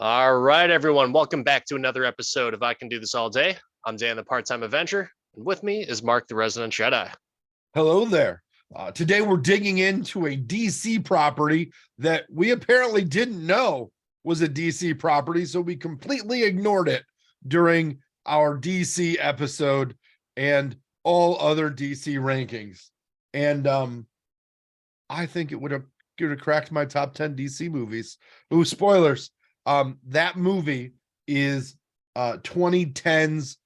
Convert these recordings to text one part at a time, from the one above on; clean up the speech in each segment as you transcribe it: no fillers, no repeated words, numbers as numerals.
All right, everyone. Welcome back to another episode of I Can Do This All Day. I'm Dan, the part-time Avenger, and with me is Mark, the resident Jedi. Hello there. Today we're digging into a DC property that we apparently didn't know was a DC property, so we completely ignored it during our DC episode and all other DC rankings. And I think it would have cracked my top 10 DC movies. Ooh, spoilers. That movie is 2010's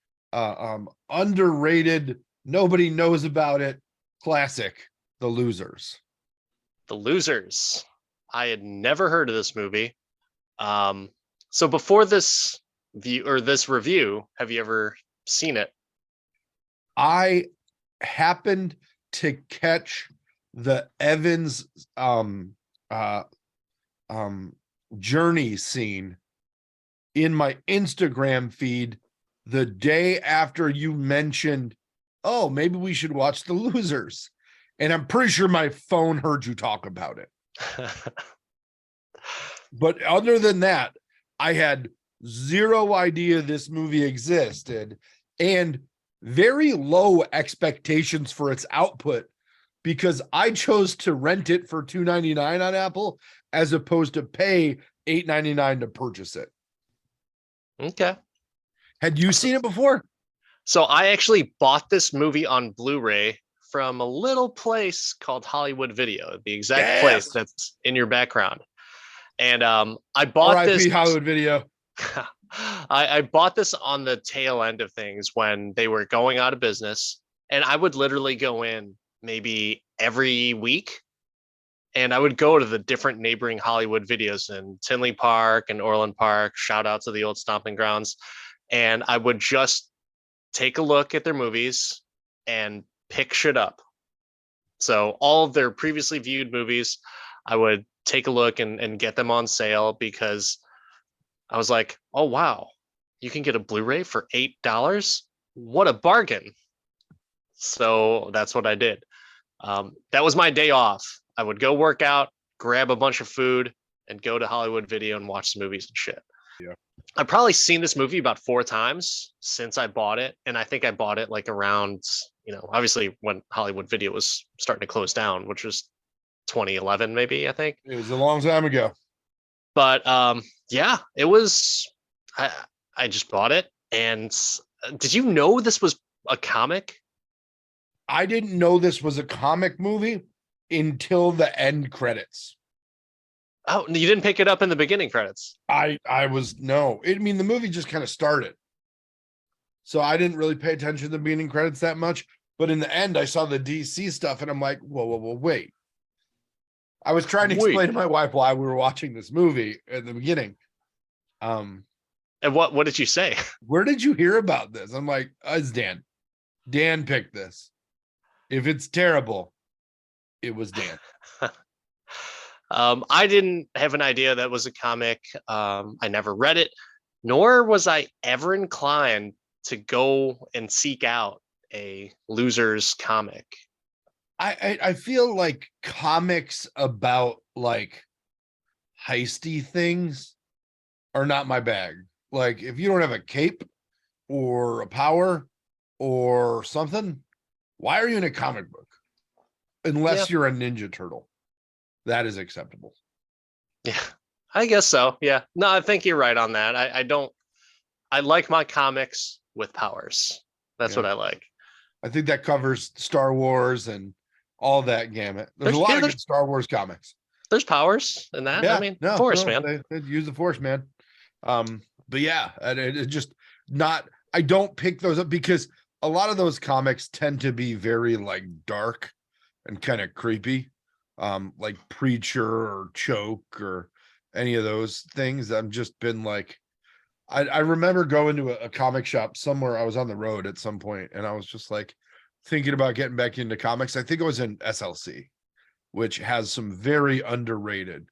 underrated, nobody knows about it classic, The Losers. The Losers. I had never heard of this movie. So before this review, have you ever seen it? I happened to catch the Evans journey scene in my Instagram feed the day after you mentioned, oh, maybe we should watch The Losers. And I'm pretty sure my phone heard you talk about it. But other than that, I had zero idea this movie existed and very low expectations for its output because I chose to rent it for $2.99 on Apple as opposed to pay $8.99 to purchase it. Okay. Had you seen it before? So I actually bought this movie on Blu-ray from a little place called Hollywood Video, the exact place that's in your background. And I bought this Hollywood Video. I bought this on the tail end of things when they were going out of business, and I would literally go in maybe every week, and I would go to the different neighboring Hollywood Videos in Tinley Park and Orland Park. Shout out to the old stomping grounds. And I would just take a look at their movies and pick shit up. So all of their previously viewed movies, I would take a look and get them on sale because I was like, oh, wow, you can get a Blu-ray for $8. What a bargain. So that's what I did. That was my day off. I would go work out, grab a bunch of food, and go to Hollywood Video and watch some movies and shit. Yeah. I've probably seen this movie about 4 times since I bought it. And I think I bought it like around, obviously when Hollywood Video was starting to close down, which was 2011, maybe, I think. It was a long time ago. But yeah, it was, I just bought it. And did you know this was a comic? I didn't know this was a comic movie until the end credits. Oh, you didn't pick it up in the beginning credits? The movie just kind of started. So I didn't really pay attention to the beginning credits that much. But in the end, I saw the DC stuff and I'm like, whoa, wait. I was trying to explain to my wife why we were watching this movie at the beginning. And what did you say? Where did you hear about this? I'm like, it's Dan. Dan picked this. If it's terrible, it was Dan. I didn't have an idea that was a comic. I never read it, nor was I ever inclined to go and seek out a Losers comic. I feel like comics about like heisty things are not my bag. Like if you don't have a cape or a power or something, why are you in a comic book? Unless you're a Ninja Turtle. That is acceptable. Yeah, I guess so. Yeah. No, I think you're right on that. I like my comics with powers. That's what I like. I think that covers Star Wars and all that gamut. There's a lot of good Star Wars comics. There's powers in that. Yeah, I mean, Force, man. They use the Force, man. But yeah, it just not, I don't pick those up because a lot of those comics tend to be very like dark and kind of creepy. Like Preacher or Choke or any of those things. I've just been like, I remember going to a comic shop somewhere. I was on the road at some point and I was just like thinking about getting back into comics. I think it was in SLC, which has some very underrated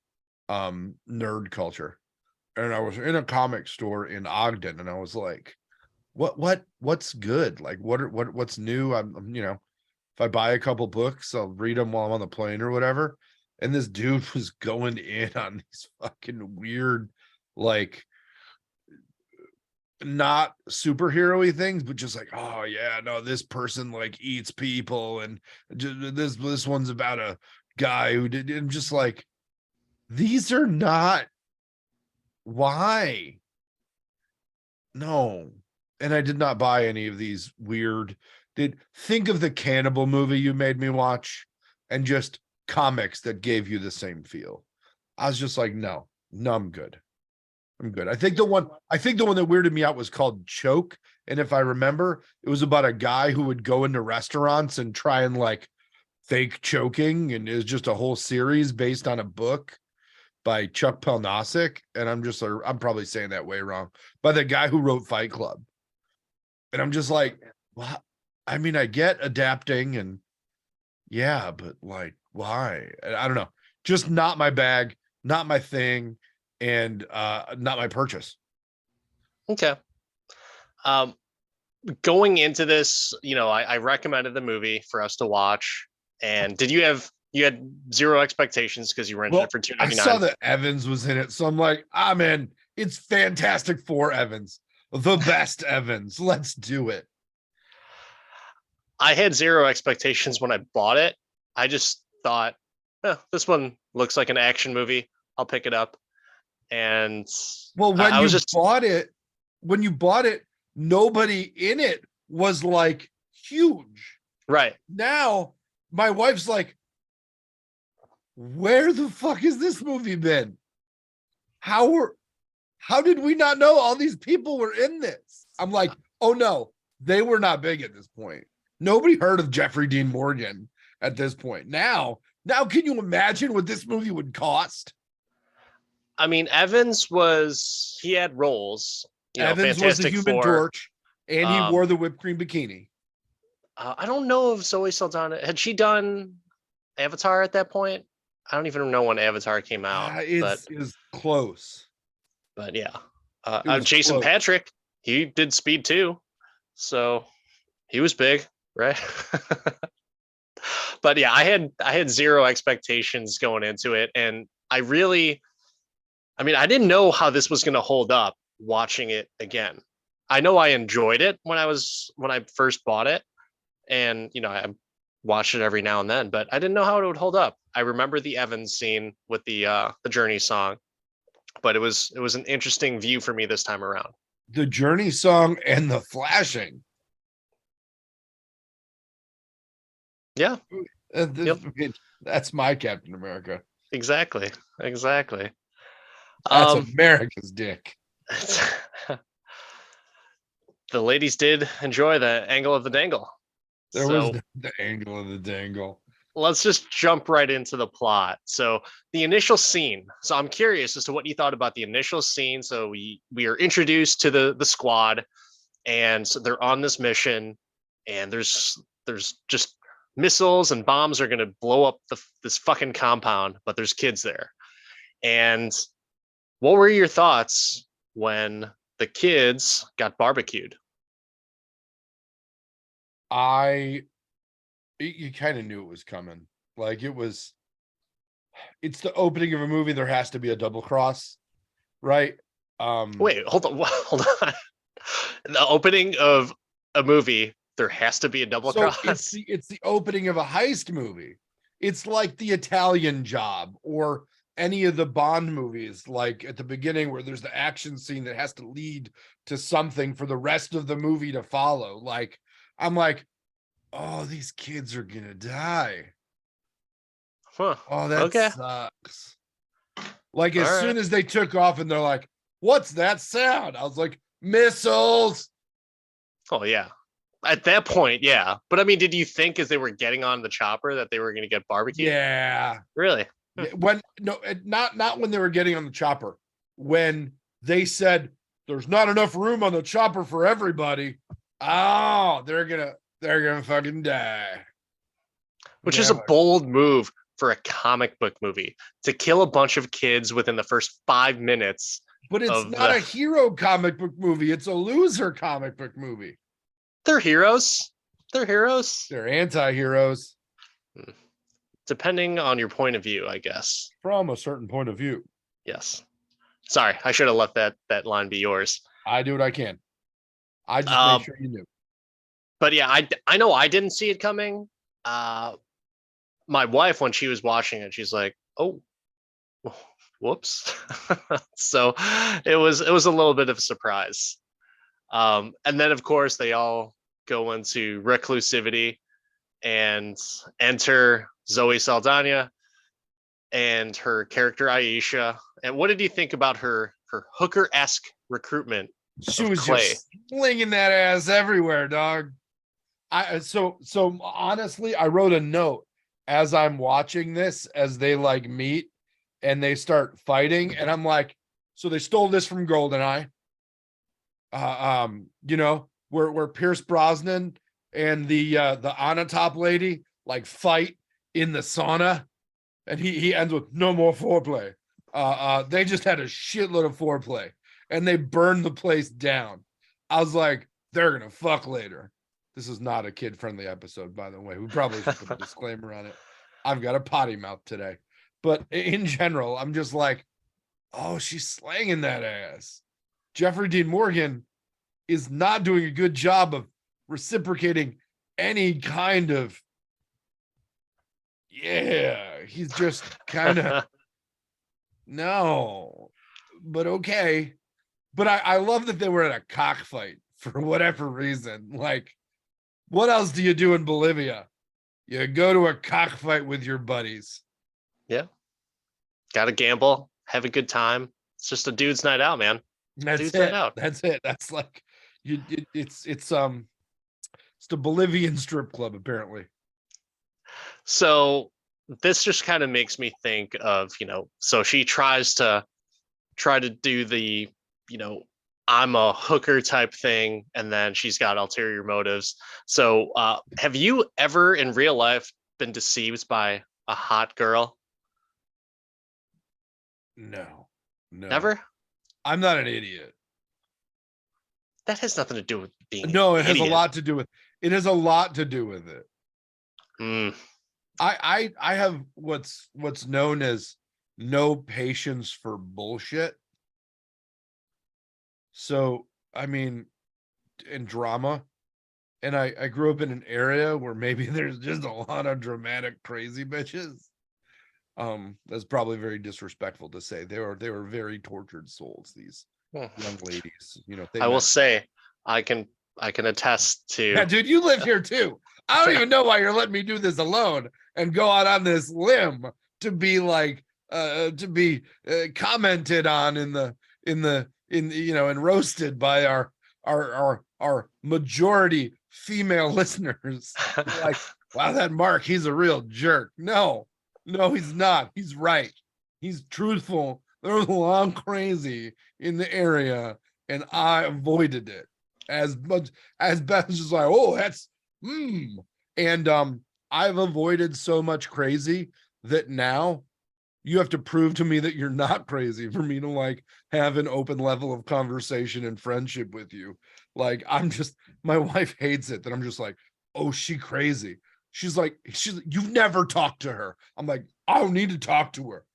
nerd culture. And I was in a comic store in Ogden and I was like, what's good? Like what's new? I'm if I buy a couple books, I'll read them while I'm on the plane or whatever. And this dude was going in on these fucking weird, like not superhero-y things, but just like, oh yeah, no, this person like eats people, and this one's about a guy who did. I'm just like, these are not why. No. And I did not buy any of these weird. Did think of the cannibal movie you made me watch and just comics that gave you the same feel. I was just like, no, I'm good. I'm good. I think the one that weirded me out was called Choke. And if I remember, it was about a guy who would go into restaurants and try and like fake choking. And it was just a whole series based on a book by Chuck Palahniuk. And I'm probably saying that way wrong, by the guy who wrote Fight Club. And I'm just like, well, I mean, I get adapting and yeah, but like, why? I don't know. Just not my bag, not my thing, and not my purchase. Okay. Um, Going into this, I recommended the movie for us to watch. And did you had zero expectations because you rented Well, it for two I ninety saw nine? that Evans was in it, so I'm like, man, it's Fantastic Four Evans, the best Evans. Let's do it. I had zero expectations when I bought it. I just thought, this one looks like an action movie. I'll pick it up. And Well, I was just when you bought it, nobody in it was like huge. right. Now, my wife's like, where the fuck has this movie been? How did we not know all these people were in this? I'm like, oh no, they were not big at this point. Nobody heard of Jeffrey Dean Morgan at this point. Now, can you imagine what this movie would cost? I mean, he had roles, Evans was the Fantastic Human Four. Torch, and he wore the whipped cream bikini. I don't know if Zoe Saldana had she done Avatar at that point. I don't even know when Avatar came out, It was close. but yeah, It was Jason close. Patrick, he did Speed 2, so he was big, right? But yeah, I had zero expectations going into it, and I didn't know how this was going to hold up watching it again. I know I enjoyed it when I first bought it, and I watched it every now and then, but I didn't know how it would hold up. I remember the Evans scene with the Journey song, but it was an interesting view for me this time around. The Journey song and the flashing. Yeah. Yep. That's my Captain America. Exactly. That's America's dick. The ladies did enjoy the angle of the dangle. There was the angle of the dangle. Let's just jump right into the plot. So the initial scene. So I'm curious as to what you thought about the initial scene. So we are introduced to the squad, and so they're on this mission, and there's just missiles and bombs are going to blow up this fucking compound, but there's kids there. And what were your thoughts when the kids got barbecued? You kind of knew it was coming. Like it's the opening of a movie. There has to be a double cross, right? Wait, hold on. The opening of a movie, there has to be a double cross. It's the opening of a heist movie. It's like The Italian Job or any of the Bond movies, like at the beginning where there's the action scene that has to lead to something for the rest of the movie to follow. Like, I'm like, oh, these kids are gonna die. Huh. Oh, that Okay. sucks. Like, as soon as they took off and they're like, what's that sound? I was like, missiles. Oh, yeah. At that point, yeah. But I mean, did you think as they were getting on the chopper that they were going to get barbecued? Yeah. Really? Not when they were getting on the chopper. When they said there's not enough room on the chopper for everybody. Oh, they're gonna fucking die. Which is a bold move for a comic book movie, to kill a bunch of kids within the first 5 minutes. But it's not a hero comic book movie. It's a loser comic book movie. They're heroes. They're anti-heroes. Depending on your point of view, I guess. From a certain point of view. Yes. Sorry, I should have let that line be yours. I do what I can. I just made sure you knew. But yeah, I know I didn't see it coming. My wife, when she was watching it, she's like, "Oh, whoops." So it was a little bit of a surprise. And then of course they all go into reclusivity and enter Zoe Saldana and her character Aisha. And what did you think about her hooker-esque recruitment She of was Clay? just slinging that ass everywhere, dog. So honestly, I wrote a note as I'm watching this, as they like meet and they start fighting, and I'm like, so they stole this from Goldeneye. Where Pierce Brosnan and the Onatop lady like fight in the sauna, and he ends with no more foreplay. They just had a shitload of foreplay and they burned the place down. I was like, they're gonna fuck later. This is not a kid-friendly episode, by the way. We probably should put a disclaimer on it. I've got a potty mouth today. But in general, I'm just like, oh, she's slanging that ass. Jeffrey Dean Morgan is not doing a good job of reciprocating any kind of, yeah, he's just kind of, no, but okay. But I love that they were at a cockfight for whatever reason. Like, what else do you do in Bolivia? You go to a cockfight with your buddies. Yeah. Gotta gamble, have a good time. It's just a dude's night out, man. That's Dude's it. night out. That's it. That's like it's the Bolivian strip club, apparently. So this just kind of makes me think of, so she tries to do the, I'm a hooker type thing, and then she's got ulterior motives. So have you ever in real life been deceived by a hot girl? No. Never? I'm not an idiot. That has nothing to do with being No, an it has idiot. a lot to do with it. Mm. I have what's known as no patience for bullshit. So, I mean, in drama, and I grew up in an area where maybe there's just a lot of dramatic crazy bitches. That's probably very disrespectful to say. They were very tortured souls, these young ladies. I will say I can attest to. Yeah, dude, you live here too. I don't even know why you're letting me do this alone and go out on this limb to be like commented on and roasted by our majority female listeners. Like, wow, that Mark, he's a real jerk. No, he's not. He's right. He's truthful. There was a lot crazy in the area, and I avoided it as much as Beth is just like, oh, that's and I've avoided so much crazy that now you have to prove to me that you're not crazy for me to like have an open level of conversation and friendship with you. Like, my wife hates it that I'm just like, oh, she crazy. She's like, you've never talked to her. I'm like, I don't need to talk to her.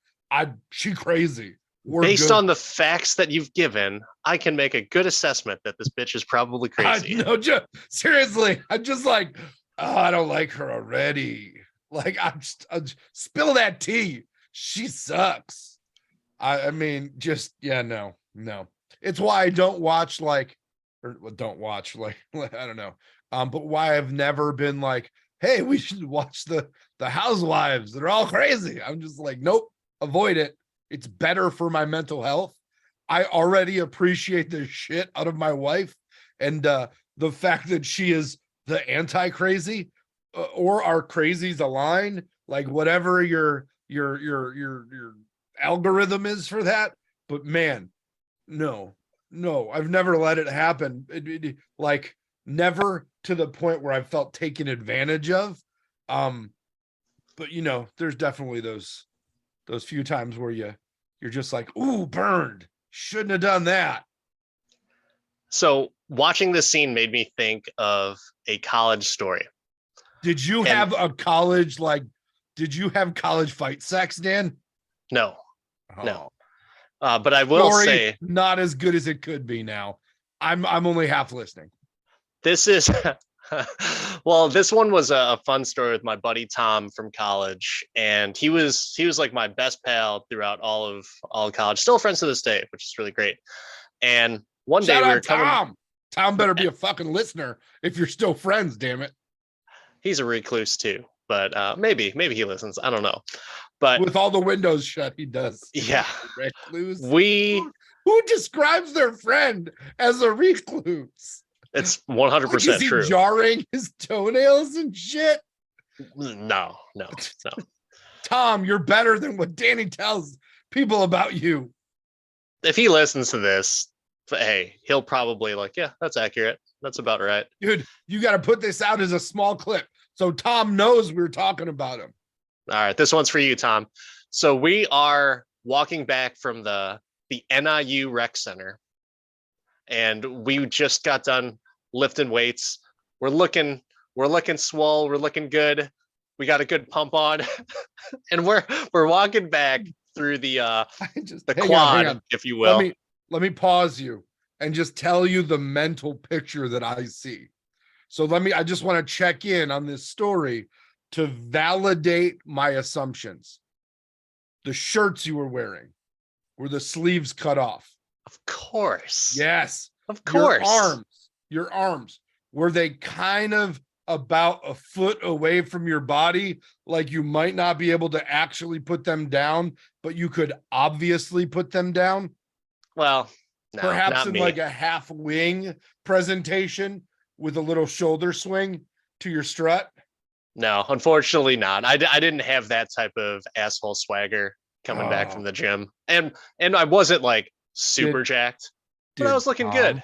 She crazy. Based on the facts that you've given, I can make a good assessment that this bitch is probably crazy. No, seriously, I'm just like, oh, I don't like her already. Like, I'm spill that tea. She sucks. I mean, just, yeah, no. It's why I don't watch I don't know. But why I've never been like, hey, we should watch the Housewives. They're all crazy. I'm just like, nope, avoid it. It's better for my mental health. I already appreciate the shit out of my wife, and the fact that she is the anti-crazy, or our crazies align, like whatever your algorithm is for that. But man, no, I've never let it happen. Like, never to the point where I felt taken advantage of. But there's definitely those few times where you're just like, ooh, burned. Shouldn't have done that. So watching this scene made me think of a college story. Did you have college fight sex, Dan? No. Oh. No. But I will say, not as good as it could be now. I'm only half listening. This is well, this one was a fun story with my buddy Tom from college, and he was like my best pal throughout all of college. Still friends to this day, which is really great. And one day Shout we were out coming. Tom. Tom better be a fucking listener if you're still friends, damn it. He's a recluse too, but maybe he listens. I don't know, but With all the windows shut, he does. yeah, Recluse. we Who describes their friend as a recluse? it's Like, is 100% he true. jarring his toenails and shit? No. Tom, you're better than what Danny tells people about you. If he listens to this, hey, he'll probably like, yeah, that's accurate. That's about right. Dude, you got to put this out as a small clip so Tom knows we're talking about him. All right, this one's for you, Tom. So we are walking back from the NIU Rec Center, and we just got done lifting weights. We're looking swole. We're looking good. We got a good pump on, and we're walking back through the quad, if you will. Let me pause you and just tell you the mental picture that I see. So I just want to check in on this story to validate my assumptions. The shirts you were wearing, were the sleeves cut off? Of course. Yes. Of course. Your arms, were they kind of about a foot away from your body? Like you might not be able to actually put them down, but you could obviously put them down? Well, no, Perhaps not in me. like a half wing presentation with a little shoulder swing to your strut? No, unfortunately not. I didn't have that type of asshole swagger coming back from Oh, the gym. And I wasn't like super did jacked, but I did was looking Tom good.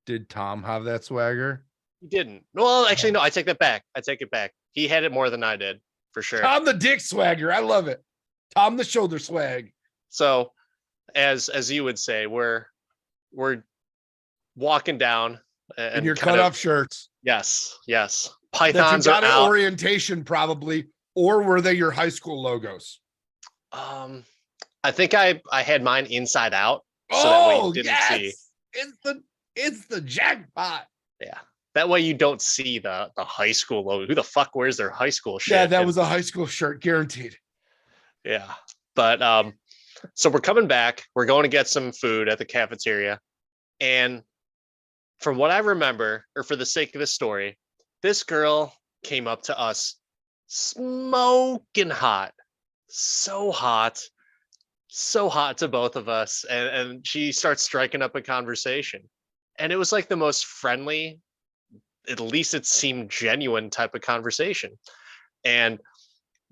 did Tom have that swagger? He didn't. Well, actually, no, Oh. I take that back. I take it back. He had it more than I did, for sure. Tom the dick swagger. I love it. Tom the shoulder swag. So as you would say, we're walking down In and your kind cut of off shirts yes. that you Pythons are got at out. orientation, probably, or were they your high school logos? Um, I think I had mine inside out, so that way you Oh, didn't see. yes. It's the jackpot. Yeah. That way you don't see the high school logo. Who the fuck wears their high school shit? Yeah, that was a high school shirt, guaranteed. Yeah. But so we're coming back. We're going to get some food at the cafeteria. And from what I remember, or for the sake of the story, this girl came up to us smoking hot. So hot. So hot to both of us. And she starts striking up a conversation. And it was like the most friendly, at least it seemed genuine type of conversation. And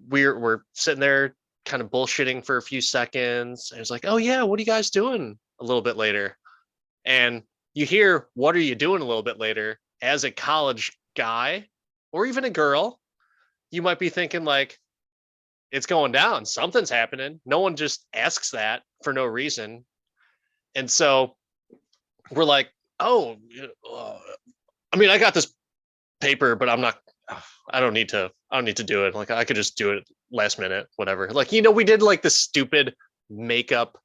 we're sitting there kind of bullshitting for a few seconds. And it's like, oh yeah, what are you guys doing a little bit later? And you hear, what are you doing a little bit later? As a college guy or even a girl, you might be thinking like, it's going down. Something's happening. No one just asks that for no reason. And so we're like, oh, I mean, I got this paper, but I don't need to do it. Like I could just do it last minute, whatever. Like, we did like the stupid makeup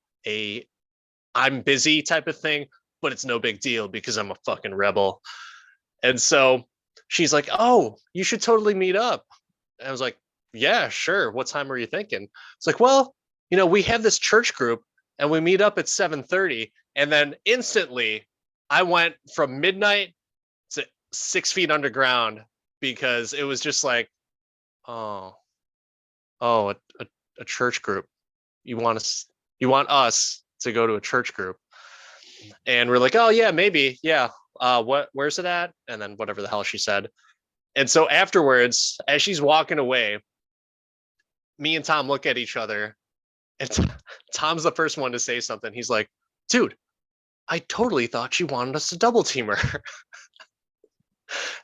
I'm busy type of thing, but it's no big deal because I'm a fucking rebel. And so she's like, oh, you should totally meet up. And I was like, yeah, sure. What time are you thinking? It's like, well, we have this church group and we meet up at 7:30. And then instantly I went from midnight to 6 feet underground because it was just like, oh, a church group. You want us to go to a church group. And we're like, oh yeah, maybe. Yeah. Where's it at? And then whatever the hell she said. And so afterwards, as she's walking away, me and Tom look at each other, and Tom's the first one to say something. He's like, dude, I totally thought she wanted us to double team her.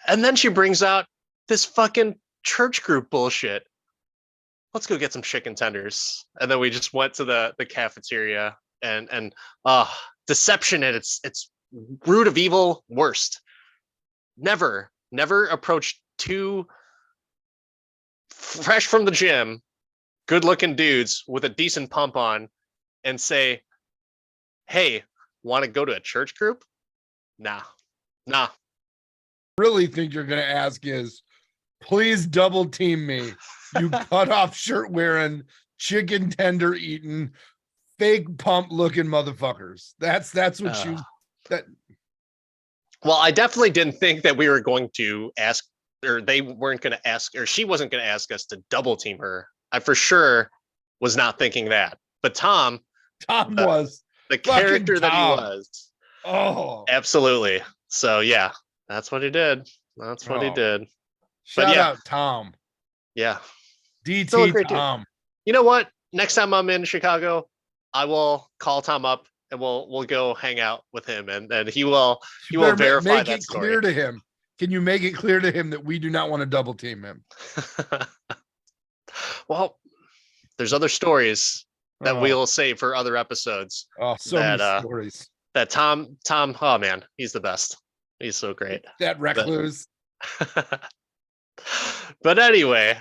And then she brings out this fucking church group bullshit. Let's go get some chicken tenders. And then we just went to the cafeteria and deception at its root of evil worst. Never approach two fresh from the gym, good looking dudes with a decent pump on and say, hey, want to go to a church group? Nah. really think you're going to ask is, please double team me, you cut off shirt wearing, chicken tender eating, fake pump looking motherfuckers. That's what you that. Well, I definitely didn't think that we were going to ask, or they weren't going to ask, or she wasn't going to ask us to double team her. I for sure was not thinking that. But Tom Was the fucking character that he Tom. was, Oh, absolutely. So yeah, that's what he did. That's what he did. But shout yeah, out Tom. yeah, still a DT great dude. Tom. You know what? Next time I'm in Chicago, I will call Tom up and we'll go hang out with him, and he will verify make that it story. clear to him. Can you make it clear to him that we do not want to double team him? Well, there's other stories that we'll save for other episodes. Oh, so many stories. That Tom, oh man, he's the best. He's so great. That recluse. But anyway,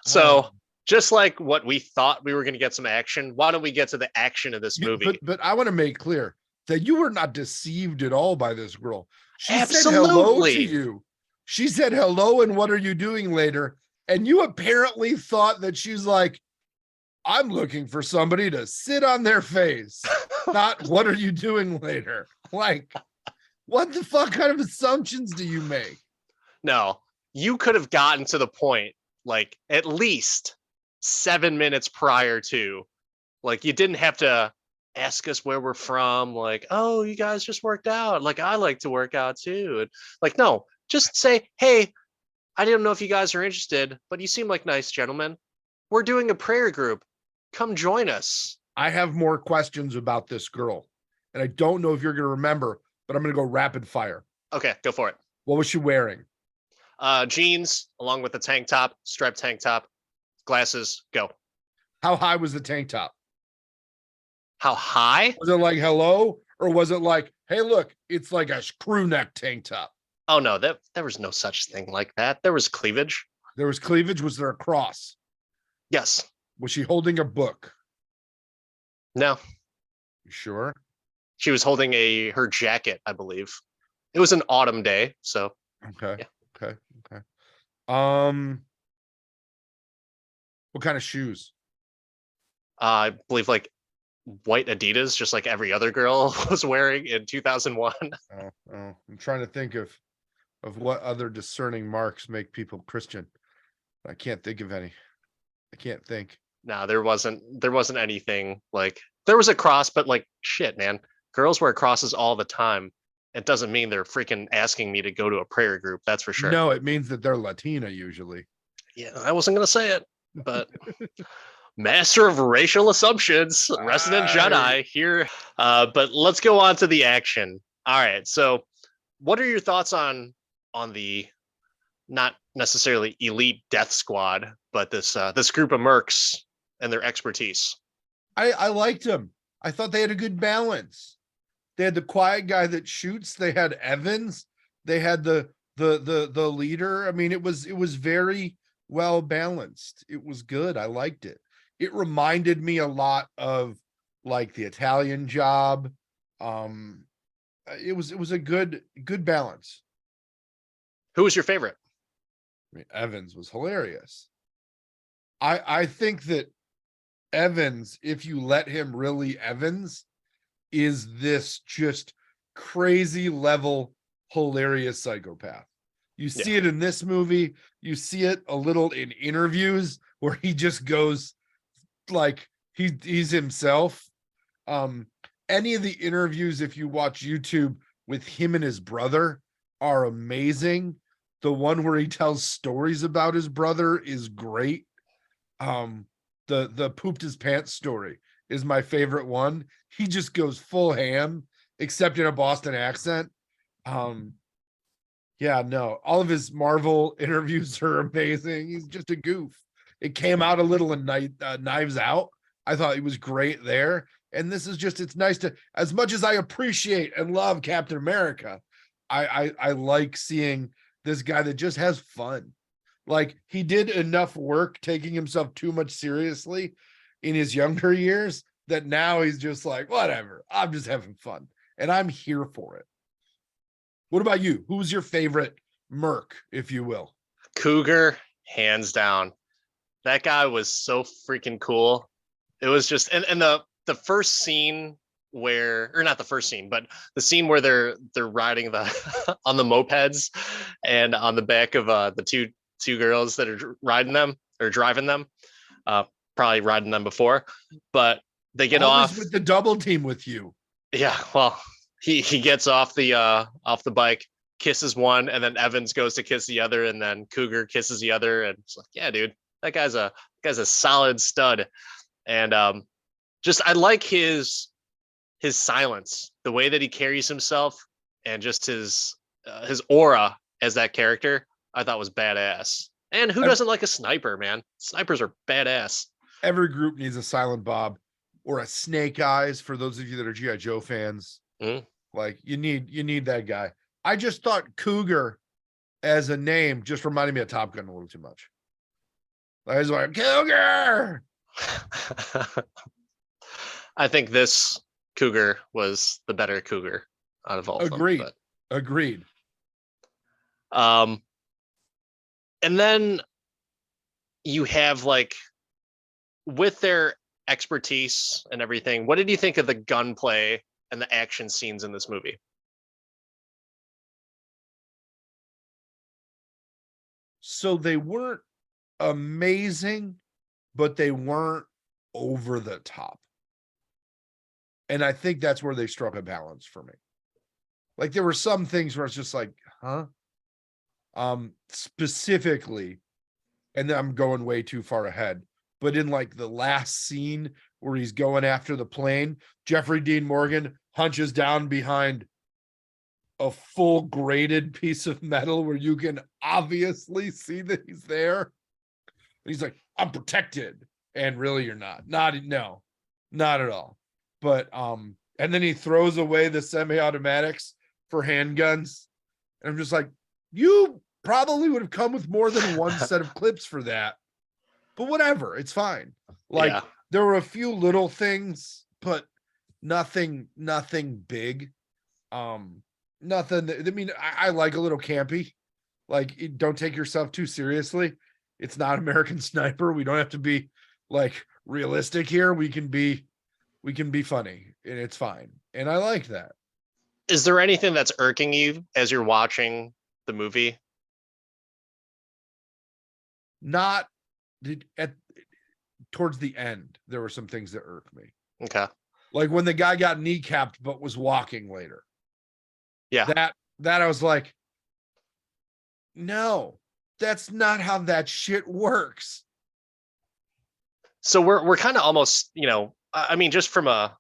so just like what we thought we were going to get some action, why don't we get to the action of this movie? But I want to make clear that you were not deceived at all by this girl. She Absolutely. said hello to you. She said hello and what are you doing later? And you apparently thought that she's like, I'm looking for somebody to sit on their face. Not what are you doing later? Like, what the fuck kind of assumptions do you make? No, you could have gotten to the point like at least 7 minutes prior to, like, you didn't have to ask us where we're from. Like, oh, you guys just worked out. Like, I like to work out too. And like, no, just say, hey, I didn't know if you guys are interested, but you seem like nice gentlemen. We're doing a prayer group. Come join us. I have more questions about this girl, and I don't know if you're going to remember, but I'm going to go rapid fire. Okay, go for it. What was she wearing? Jeans, along with the tank top, striped tank top, glasses, go. How high was the tank top? How high? Was it like hello, or was it like, hey, look, it's like a crew neck tank top? Oh no, there was no such thing like that. There was cleavage. There was cleavage. Was there a cross? Yes. Was she holding a book? No. You sure? She was holding her jacket, I believe. It was an autumn day, so okay. Yeah. Okay. What kind of shoes? I believe like white Adidas, just like every other girl was wearing in 2001. I'm trying to think of what other discerning marks make people Christian. I can't think of any. I can't think. No, there wasn't anything like, there was a cross, but like, shit, man, girls wear crosses all the time. It doesn't mean they're freaking asking me to go to a prayer group. That's for sure. No, it means that they're Latina usually. Yeah, I wasn't going to say it, but master of racial assumptions, resident Jedi here. But let's go on to the action. All right. So what are your thoughts on the not necessarily elite death squad, but this group of mercs and their expertise? I liked them. I thought they had a good balance. They had the quiet guy that shoots. They had Evans. They had the leader. I mean, it was very well balanced. It was good. I liked it. It reminded me a lot of like the Italian Job. It was a good balance. Who was your favorite? I mean, Evans was hilarious. I think that Evans, if you let him really Evans, is this just crazy level hilarious psychopath. You see it in this movie. You see it a little in interviews where he just goes like he's himself. Any of the interviews, if you watch YouTube with him and his brother, are amazing. The one where he tells stories about his brother is great. The pooped his pants story is my favorite one. He just goes full ham, except in a Boston accent. Yeah, no, all of his Marvel interviews are amazing. He's just a goof. It came out a little in Knives Out. I thought he was great there. And this is just, it's nice to, as much as I appreciate and love Captain America, I like seeing this guy that just has fun. Like, he did enough work taking himself too much seriously in his younger years that now he's just like, whatever, I'm just having fun and I'm here for it. What about you? Who's your favorite Merc, if you will. Cougar, hands down. That guy was so freaking cool. It was just and the first scene where, or not the first scene, but the scene where they're riding the on the mopeds and on the back of the two girls that are riding them or driving them, uh probably riding them before, but they get Always off. with the double team with you. Yeah, well, he gets off the bike, kisses one, and then Evans goes to kiss the other, and then Cougar kisses the other, and it's like, yeah, dude, that guy's a solid stud. And just I like his silence, the way that he carries himself, and just his aura as that character, I thought was badass. And who doesn't like a sniper, man? Snipers are badass. Every group needs a Silent Bob or a Snake Eyes for those of you that are GI Joe fans. Mm. Like you need that guy. I just thought Cougar as a name just reminded me of Top Gun a little too much. I was like, Cougar. I think this Cougar was the better Cougar out of all Agreed. of them. Agreed. And then you have like with their expertise and everything, what did you think of the gunplay and the action scenes in this movie? So they weren't amazing, but they weren't over the top. And I think that's where they struck a balance for me. Like there were some things where it's just like, huh? Specifically, and then I'm going way too far ahead, but in like the last scene where he's going after the plane, Jeffrey Dean Morgan hunches down behind a full graded piece of metal where you can obviously see that he's there. He's like, I'm protected. And really you're not. Not at all. But and then he throws away the semi-automatics for handguns. And I'm just like, you probably would have come with more than one set of clips for that. But whatever, it's fine. Like there were a few little things, but nothing big. Nothing. I mean, I like a little campy. Like, don't take yourself too seriously. It's not American Sniper. We don't have to be like realistic here. We can be funny, and it's fine. And I like that. Is there anything that's irking you as you're watching the movie? Not at towards the end, there were some things that irked me. Okay. Like when the guy got kneecapped but was walking later. Yeah. That I was like, no, that's not how that shit works. So we're kind of almost, I mean, just from a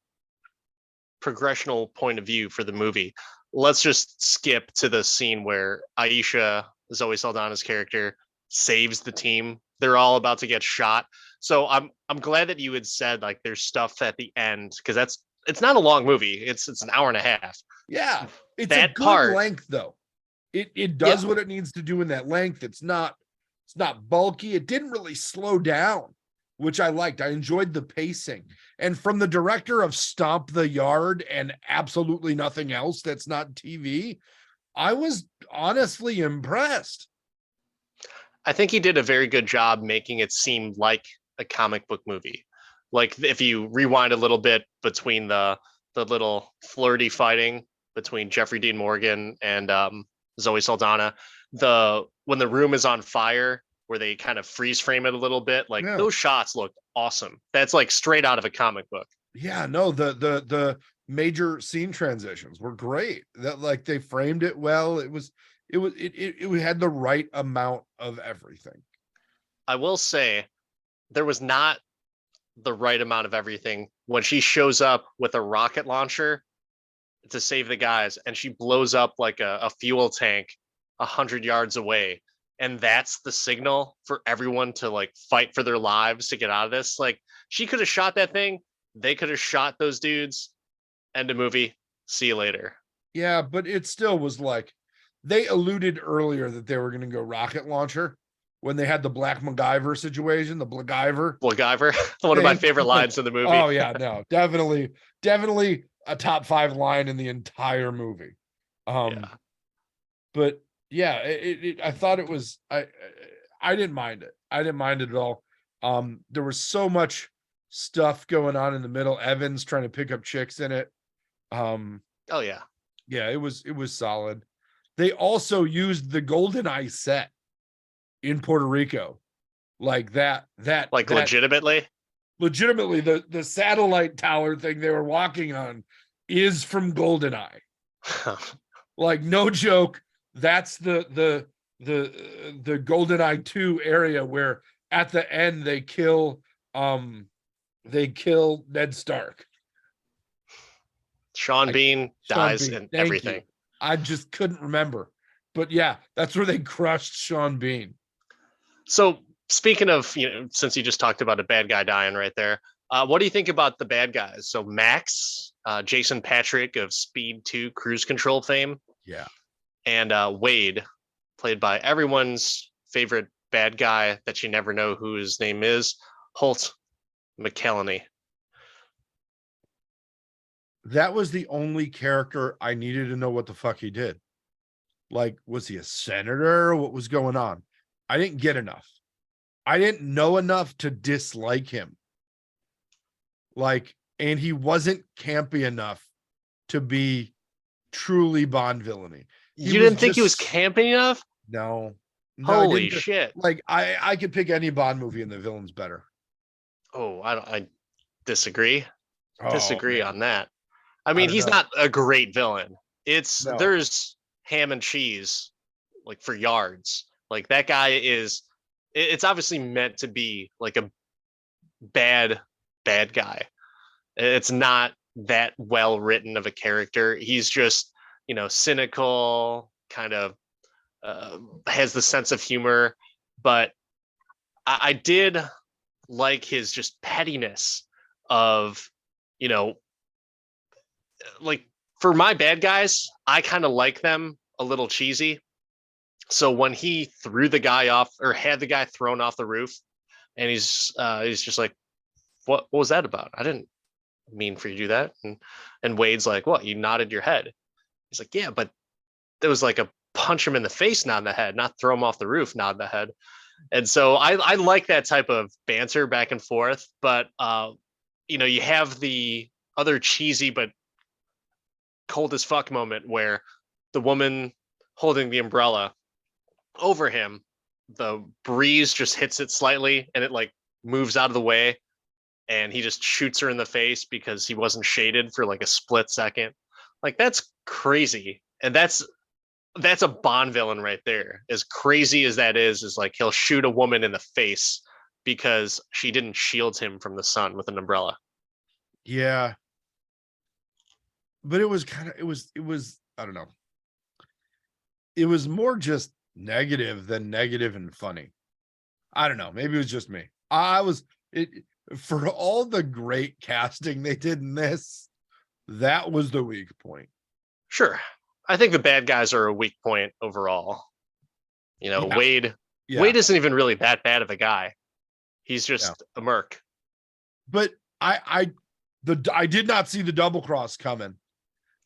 progressional point of view for the movie, let's just skip to the scene where Aisha, Zoe Saldana's character, saves the team. They're all about to get shot. So I'm glad that you had said like there's stuff at the end, because it's not a long movie. It's an hour and a half. Yeah, it's that a good part, length though. It does what it needs to do in that length. It's not bulky. It didn't really slow down, which I liked. I enjoyed the pacing. And from the director of Stomp the Yard and absolutely nothing else that's not TV, I was honestly impressed. I think he did a very good job making it seem like a comic book movie. Like if you rewind a little bit between the little flirty fighting between Jeffrey Dean Morgan and Zoe Saldana, when the room is on fire, where they kind of freeze frame it a little bit, like those shots look awesome. That's like straight out of a comic book. Yeah, no, the major scene transitions were great. That like they framed it well. It had the right amount of everything. I will say there was not the right amount of everything when she shows up with a rocket launcher to save the guys, and she blows up like a fuel tank 100 yards away, and that's the signal for everyone to like fight for their lives to get out of this. Like she could have shot that thing, they could have shot those dudes, end of movie, see you later. Yeah, but it still was like they alluded earlier that they were going to go rocket launcher when they had the Black MacGyver situation, the Blacgyver. One of my favorite lines in the movie. Oh yeah, no, definitely a top 5 line in the entire movie. But yeah, I thought it was, I didn't mind it. I didn't mind it at all. There was so much stuff going on in the middle. Evans trying to pick up chicks in it. Um, Oh yeah, yeah, it was solid. They also used the Golden Eye set in Puerto Rico, like like that legitimately. legitimately the satellite tower thing they were walking on is from Goldeneye. Like no joke, that's the Goldeneye 2 area where at the end they kill Ned Stark. Sean Like Bean Sean dies Bean. in Thank you. everything. I just couldn't remember. But yeah, that's where they crushed Sean Bean. So speaking of, since you just talked about a bad guy dying right there, what do you think about the bad guys? So Max, Jason Patrick of Speed 2 Cruise Control fame, Yeah. and Wade, played by everyone's favorite bad guy that you never know who his name is, Holt McCallany. That was the only character I needed to know what the fuck he did. Like, was he a senator? What was going on? I didn't get enough. I didn't know enough to dislike him. Like, and he wasn't campy enough to be truly Bond villainy. He You was didn't think he was just camping enough? no, no, I Holy didn't. shit. Like, I could pick any Bond movie and the villain's better. Oh, I disagree. Oh Disagree man, on that. I I mean, don't he's know. not a great villain. No, There's ham and cheese like for yards. Like that guy is it's obviously meant to be like a bad bad guy. It's not that well written of a character. He's just, cynical, kind of has the sense of humor, but I did like his just pettiness of, you know, like for my bad guys, I kind of like them a little cheesy. So when he threw the guy off or had the guy thrown off the roof, and he's just like, what was that about? I didn't mean for you to do that. And Wade's like, what? You nodded your head. He's like, yeah, but there was like a punch him in the face, nod in the head, not throw him off the roof, nod in the head. And so I like that type of banter back and forth. But you have the other cheesy but cold as fuck moment where the woman holding the umbrella over him, the breeze just hits it slightly and it like moves out of the way, and he just shoots her in the face because he wasn't shaded for like a split second. Like that's crazy. And that's a Bond villain right there. As crazy as that is like he'll shoot a woman in the face because she didn't shield him from the sun with an umbrella. yeah, but it was kind of it was I don't know. It was more just negative than negative and funny. I don't know. Maybe it was just me. I was it for all the great casting they did in this. That was the weak point. Sure. I think the bad guys are a weak point overall. Yeah, Wade yeah, Wade isn't even really that bad of a guy. He's yeah. just a merc. But I did not see the double cross coming.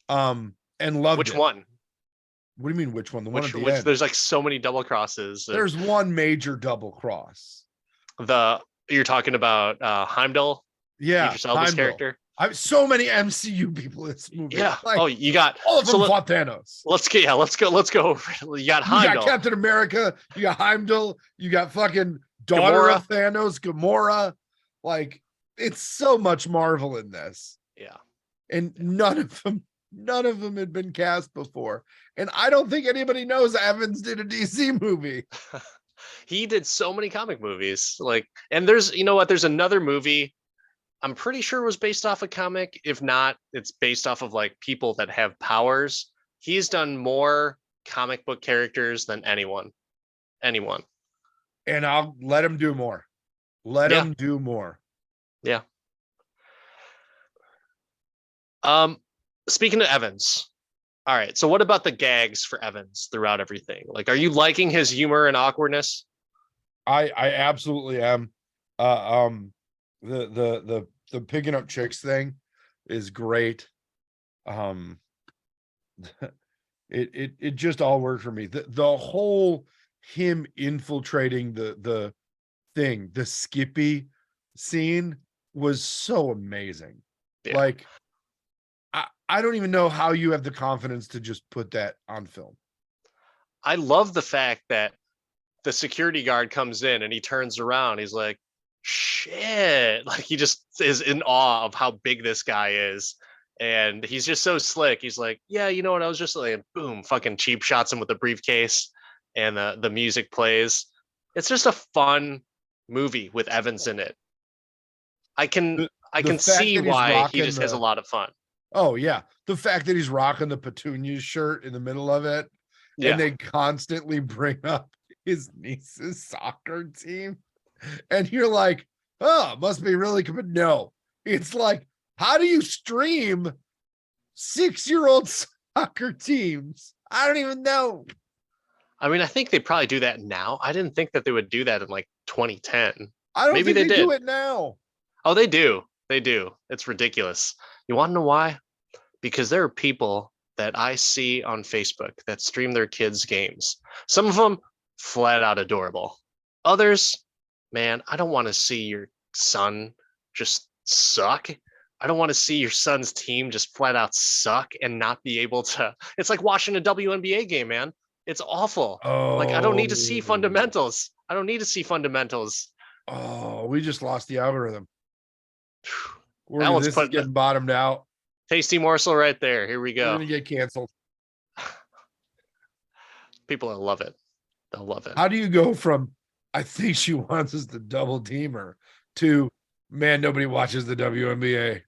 And loved Which it. one? What do you mean which one? The one at the Which end. there's like so many double crosses. There's one major double cross. The You're talking about Heimdall, Yeah, Idris Elba's Heimdall. character. I have so many MCU people in this movie. Yeah. Like Oh, you got all of so them fought Thanos. let's go over it. You got You got Heimdall, Captain America, you got Heimdall, you got fucking daughter Gamora. of Thanos, Gamora. Like it's so much Marvel in this. Yeah. And none of them had been cast before. And I don't think anybody knows Evans did a DC movie. He did so many comic movies. Like, and there's, you know what? There's another movie I'm pretty sure it was based off a comic. If not, it's based off of like people that have powers. He's done more comic book characters than anyone. Anyone. And I'll let him do more. Let Yeah. him do more. Yeah. Um, Speaking of Evans, all right. So what about the gags for Evans throughout everything? Like, are you liking his humor and awkwardness? I absolutely am. Uh the picking up chicks thing is great. Um It just all worked for me. The whole him infiltrating the thing, the Skippy scene was so amazing. Yeah. Like I don't even know how you have the confidence to just put that on film. I love the fact that the security guard comes in and he turns around. He's like, shit. Like he just is in awe of how big this guy is. And he's just so slick. He's like, yeah, you know what? I was just like, boom, fucking cheap shots him with the briefcase and the music plays. It's just a fun movie with Evans in it. I can The, I the can fact see that he's why he rocking just has a lot of fun. oh yeah, the fact that he's rocking the Petunias shirt in the middle of it, and Yeah. they constantly bring up his niece's soccer team, and you're like, oh, must be really good. No, it's like, how do you stream 6-year-old soccer teams? I don't even know. I mean, I think they probably do that now. I didn't think that they would do that in like 2010. I don't Maybe think they they do did. it now. Oh, they do. They do. It's ridiculous. You want to know why? Because there are people that I see on Facebook that stream their kids' games. Some of them flat out adorable. Others, man, I don't want to see your son just suck. I don't want to see your son's team just flat out suck and not be able to. It's like watching a WNBA game, man. It's awful. Like, I don't need to see Oh, fundamentals. I don't need to see fundamentals. oh, we just lost the algorithm. That one's This is putting getting bottomed out. tasty morsel right there. Here we We're go. gonna get canceled. People will love it. They'll love it. How do you go from I think she wants us to double team her to man, nobody watches the WNBA?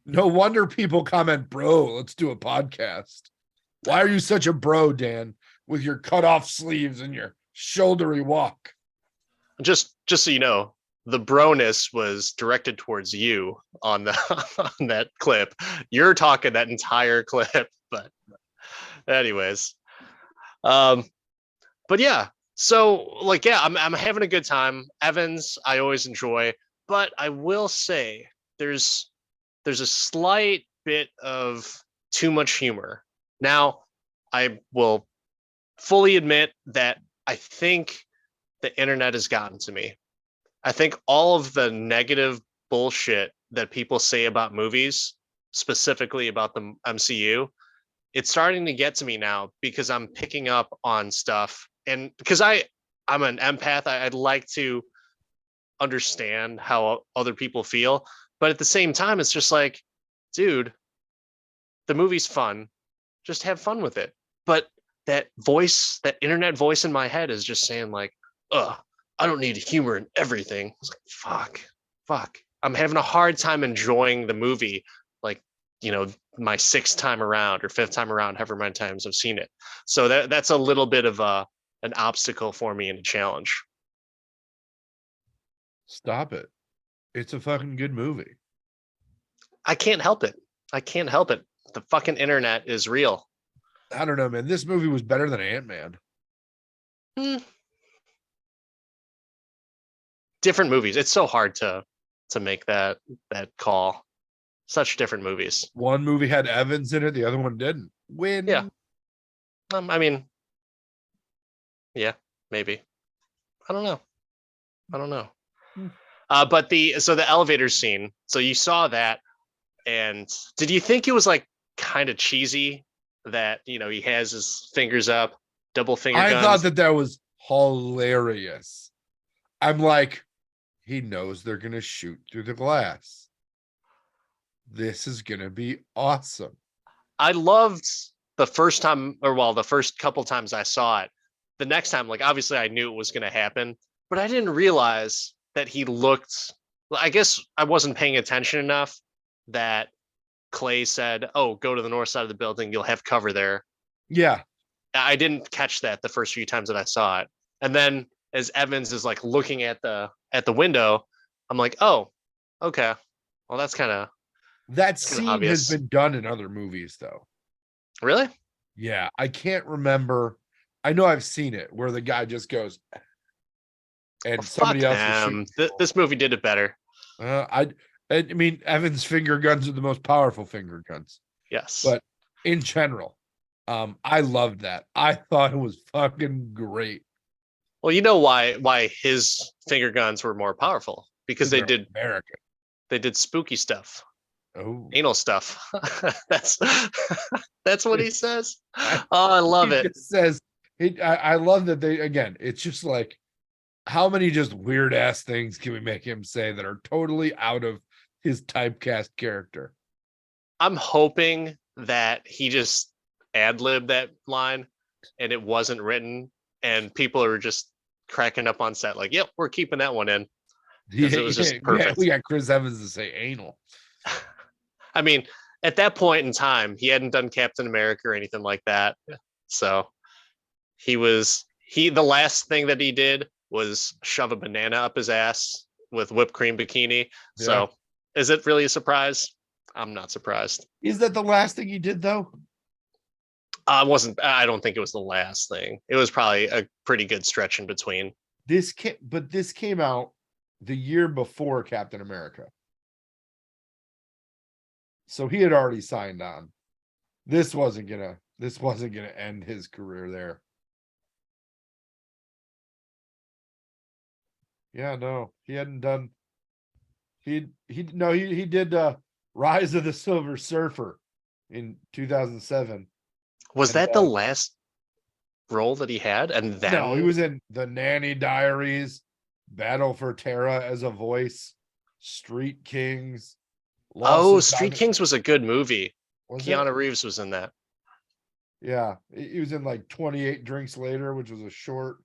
No wonder people comment, bro, let's do a podcast. Why are you such a bro, Dan, with your cut off sleeves and your shouldery walk? Just so you know, the broness was directed towards you on the on that clip. You're talking that entire clip, but anyways. But yeah, so like yeah, I'm having a good time. Evans, I always enjoy, but I will say there's a slight bit of too much humor. Now, I will fully admit that I think the internet has gotten to me. I think all of the negative bullshit that people say about movies, specifically about the MCU, it's starting to get to me now because I'm picking up on stuff, and because I'm an empath, I'd like to understand how other people feel, but at the same time it's just like, dude, the movie's fun, just have fun with it. But that voice, that internet voice in my head is just saying like, I don't need humor in everything. It's like, fuck. I'm having a hard time enjoying the movie, like, you know, my sixth time around or fifth time around, however many times I've seen it. So that's a little bit of an obstacle for me and a challenge. Stop it. It's a fucking good movie. I can't help it. I can't help it. The fucking internet is real. I don't know, man. This movie was better than Ant-Man. Different movies. It's so hard to make that call. Such different movies. One movie had Evans in it, the other one didn't. Win. Yeah. I mean, yeah, maybe. I don't know. But the elevator scene. So you saw that, and did you think it was like kind of cheesy that, you know, he has his fingers up, double finger guns? I thought that was hilarious. I'm like, he knows they're gonna shoot through the glass. This is gonna be awesome. I loved the first time, or well, the first couple times I saw it. The next time, like obviously I knew it was gonna happen, but I didn't realize that he looked, I guess I wasn't paying attention enough that Clay said, oh, go to the north side of the building, you'll have cover there. Yeah. I didn't catch that the first few times that I saw it. And then as Evans is like looking at the window, I'm like, oh, okay. Well, that's kind of that scene obvious. has been done in other movies though. Really? Yeah, I can't remember. I know I've seen it where the guy just goes and somebody else is shooting. This movie did it better. I mean, Evan's finger guns are the most powerful finger guns. Yes. But in general, I loved that. I thought it was fucking great. Well, you know why his finger guns were more powerful because Because they're American. they did spooky stuff, Oh, anal stuff. that's that's what he says. I, Oh, I love he it. just says I love that they again. It's just like how many just weird ass things can we make him say that are totally out of his typecast character? I'm hoping that he just ad libbed that line and it wasn't written, and people are just cracking up on set, like, yep, we're keeping that one in because Yeah, it was yeah, just perfect. we got Chris Evans to say anal. I mean, at that point in time, he hadn't done Captain America or anything like that. So the last thing that he did was shove a banana up his ass with whipped cream bikini. Yeah. So is it really a surprise? I'm not surprised. Is that the last thing he did though? I don't think it was the last thing. It was probably a pretty good stretch in between. This came out the year before Captain America. So he had already signed on. This wasn't gonna end his career there. Yeah, no, he hadn't done he did Rise of the Silver Surfer in 2007. Was And that the last role that he had? And no, he then was in The Nanny Diaries, Battle for Terra as a voice, Street Kings, oh, Losses Street on Kings was a good movie. was it? Keanu Reeves was in that. Yeah, he was in like 28 Drinks Later, which was a short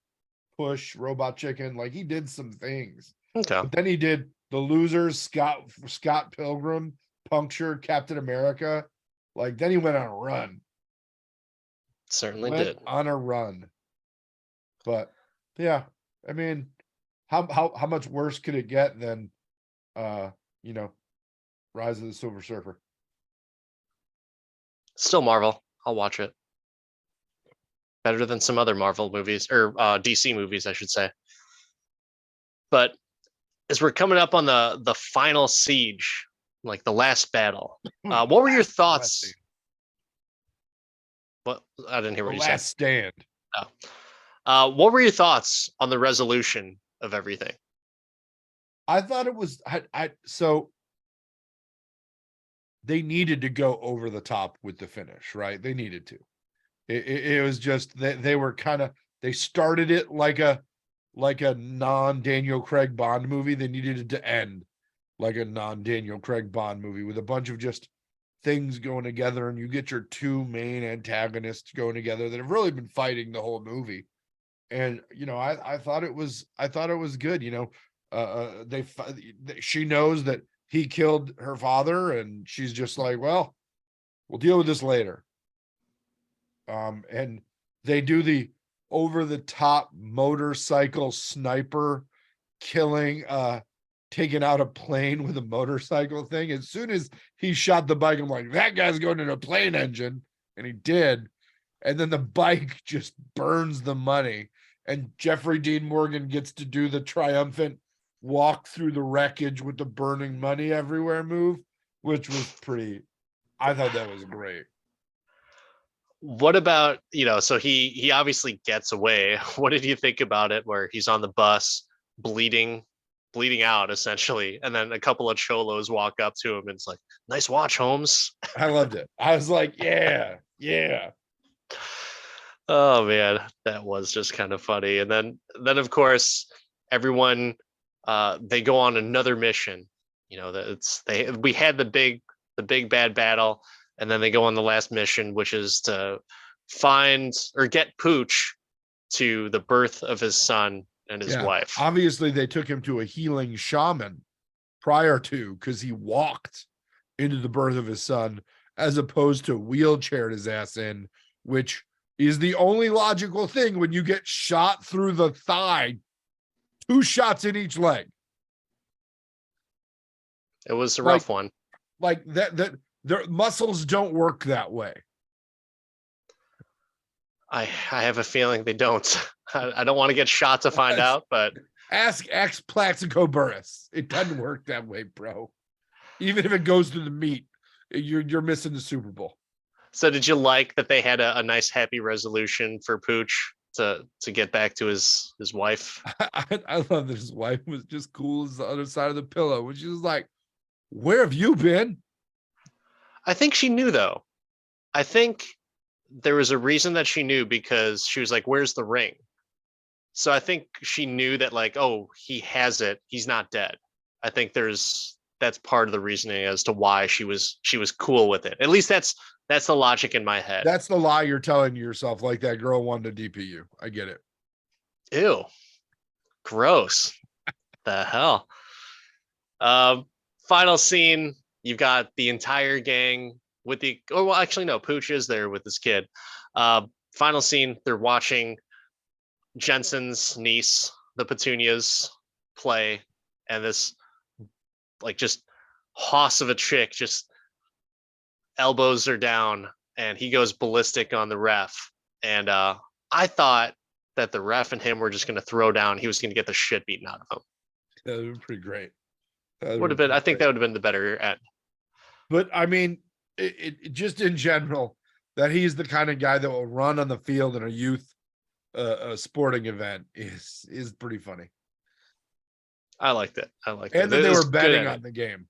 push, Robot Chicken. Like he did some things, Okay, but then he did The Losers, Scott Pilgrim, Puncture, Captain America. Like then he went on a run, certainly did. But yeah, I mean, how much worse could it get than uh you know Rise of the Silver Surfer? Still Marvel. I'll watch it. Better than some other Marvel movies or DC movies, I should say. But as we're coming up on the final siege, like the last battle, what were your thoughts? What I didn't hear The what you said. Last Stand. Oh. What were your thoughts on the resolution of everything? I thought it was so they needed to go over the top with the finish, right? They needed to. It was just that they were kind of they started it like a non Daniel Craig Bond movie. They needed it to end like a non Daniel Craig Bond movie with a bunch of just things going together, and you get your two main antagonists going together that have really been fighting the whole movie. And I thought it was good. She knows that he killed her father, and she's just like, well, we'll deal with this later. And they do the over the top motorcycle sniper killing, taking out a plane with a motorcycle thing. As soon as he shot the bike, I'm like, that guy's going in a plane engine, and he did. And then the bike just burns the money, and Jeffrey Dean Morgan gets to do the triumphant walk through the wreckage with the burning money everywhere move, which was pretty. I thought that was great. What about, so he obviously gets away. What did you think about it where he's on the bus bleeding out essentially, and then a couple of cholos walk up to him and it's like, nice watch, Holmes. I loved it. I was like, yeah, yeah. Oh man, that was just kind of funny. And then of course everyone they go on another mission. We had the big bad battle, and then they go on the last mission, which is to find or get Pooch to the birth of his son and his wife. Obviously, they took him to a healing shaman prior to, because he walked into the birth of his son as opposed to wheelchaired his ass in, which is the only logical thing when you get shot through the thigh, 2 shots in each leg. It was a rough one. Like that their muscles don't work that way. I have a feeling they don't. I don't want to get shot to find out, but ask X Plaxico Burris. It doesn't work that way, bro. Even if it goes to the meat, you're missing the Super Bowl. So did you like that they had a nice happy resolution for Pooch to get back to his wife? I love that his wife was just cool as the other side of the pillow when she was like, "Where have you been?" I think she knew though. I think there was a reason that she knew because she was like, "Where's the ring?" So I think she knew that like, oh, he has it. He's not dead. I think that's part of the reasoning as to why she was cool with it. At least that's the logic in my head. That's the lie you're telling yourself, like that girl wanted to DP you. I get it. Ew, gross. The hell. Um, Final scene. You've got the entire gang with the. Oh well, actually no. Pooch is there with his kid. Final scene. They're watching Jensen's niece, the Petunias, play, and this like just hoss of a chick just elbows her down, and he goes ballistic on the ref. And I thought that the ref and him were just going to throw down. He was going to get the shit beaten out of him. That would be pretty great. Would have been. I think that would have been the better end. But I mean, it just in general, that he's the kind of guy that will run on the field in a youth a sporting event is pretty funny. I liked it. And that they were betting on the game.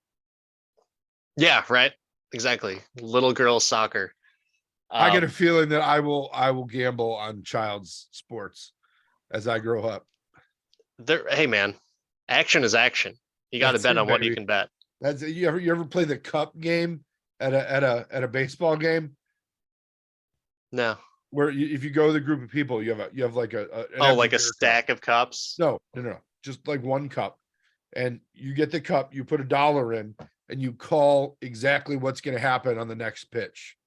Yeah, right. Exactly. Little girl soccer. I get a feeling that I will gamble on child's sports as I grow up. Hey man, action is action. You got to bet on what you can bet. That's you ever play the cup game at a baseball game? No. Where if you go with a group of people, you have like like a stack of cups. No, just like one cup, and you get the cup. You put $1 in, and you call exactly what's going to happen on the next pitch.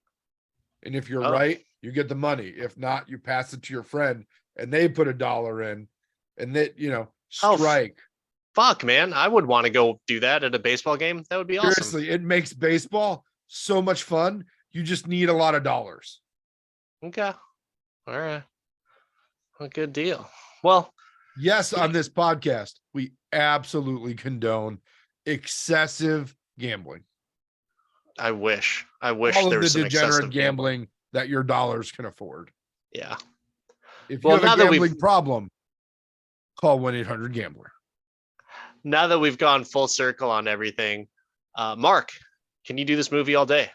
And if you're right, you get the money. If not, you pass it to your friend, and they put $1 in, and that strike. Fuck, man. I would want to go do that at a baseball game. That would be awesome. Seriously, it makes baseball so much fun. You just need a lot of dollars. Okay. All right. A good deal. Well, yes, on this podcast, we absolutely condone excessive gambling. I wish all there was some degenerate gambling that your dollars can afford. Yeah. If you have a gambling problem, call 1-800-GAMBLER. Now that we've gone full circle on everything, Mark, can you do this movie all day?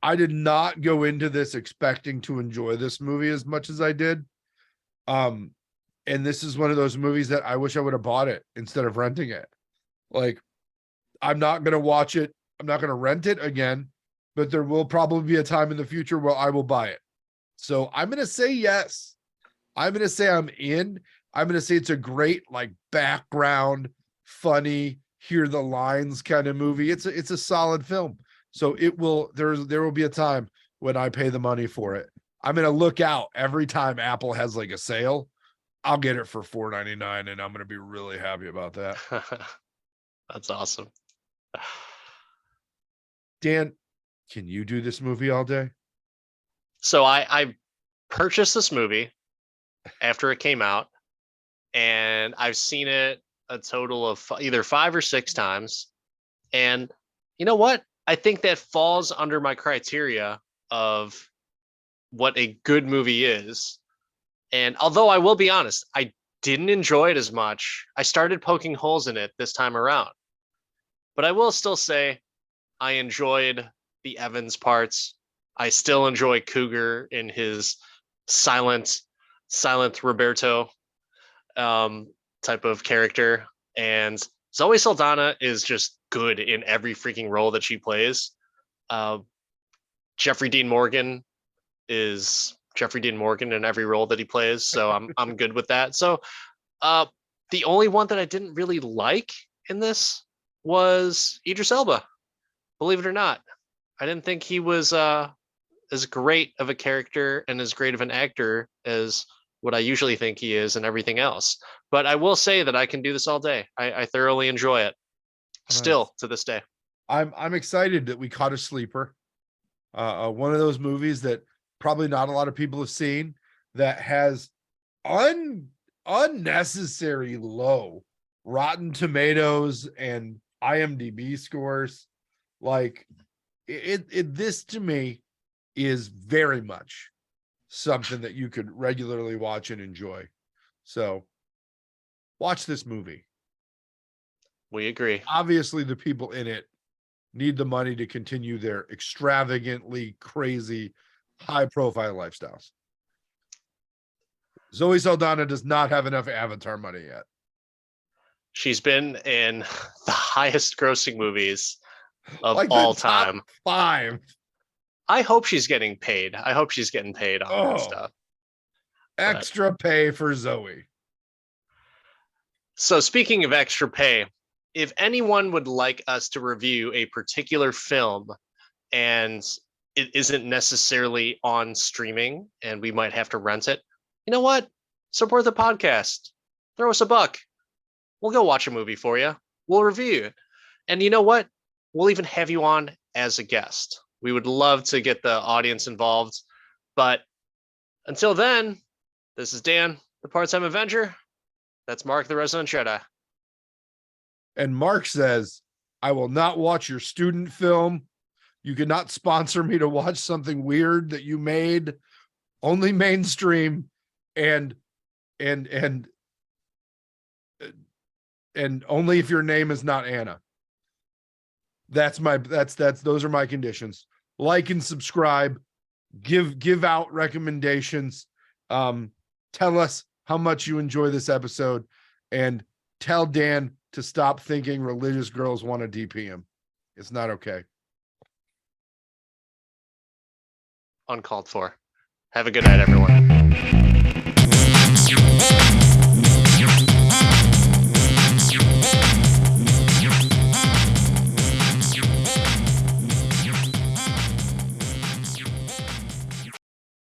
I did not go into this expecting to enjoy this movie as much as I did. And this is one of those movies that I wish I would have bought it instead of renting it. Like, I'm not going to watch it. I'm not going to rent it again, but there will probably be a time in the future where I will buy it. So I'm going to say yes. I'm going to say I'm in. I'm going to say it's a great, like, background, funny, hear the lines kind of movie. It's a solid film. So there will be a time when I pay the money for it. I'm going to look out every time Apple has like a sale. I'll get it for $4.99, and I'm going to be really happy about that. That's awesome. Dan, can you do this movie all day? So I purchased this movie after it came out, and I've seen it a total of either 5 or 6 times. And you know what? I think that falls under my criteria of what a good movie is. And although I will be honest, I didn't enjoy it as much. I started poking holes in it this time around. But I will still say I enjoyed the Evans parts. I still enjoy Cougar in his silent Roberto type of character. And Zoe Saldana is just good in every freaking role that she plays. Jeffrey Dean Morgan is Jeffrey Dean Morgan in every role that he plays, so I'm good with that. So the only one that I didn't really like in this was Idris Elba. Believe it or not, I didn't think he was as great of a character and as great of an actor as what I usually think he is and everything else. But I will say that I can do this all day. I thoroughly enjoy it. Nice. Still to this day. I'm excited that we caught a sleeper. One of those movies that probably not a lot of people have seen, that has unnecessary low Rotten Tomatoes and IMDb scores. Like, This to me is very much something that you could regularly watch and enjoy. So watch this movie. We agree. Obviously, the people in it need the money to continue their extravagantly crazy, high-profile lifestyles. Zoe Saldana does not have enough Avatar money yet. She's been in the highest grossing movies of Like all the top time. 5. I hope she's getting paid. I hope she's getting paid on that stuff. Extra pay for Zoe. So speaking of extra pay, if anyone would like us to review a particular film and it isn't necessarily on streaming and we might have to rent it, you know what? Support the podcast. Throw us a buck. We'll go watch a movie for you. We'll review it. And you know what? We'll even have you on as a guest. We would love to get the audience involved. But until then, this is Dan, the part-time Avenger. That's Mark, the Resident Jedi. And Mark says, I will not watch your student film. You cannot sponsor me to watch something weird that you made. Only mainstream and only if your name is not Anna. Those are my conditions. Like and subscribe, give out recommendations. Tell us how much you enjoy this episode, and tell Dan to stop thinking religious girls want to DP him. It's not okay. Uncalled for. Have a good night, everyone.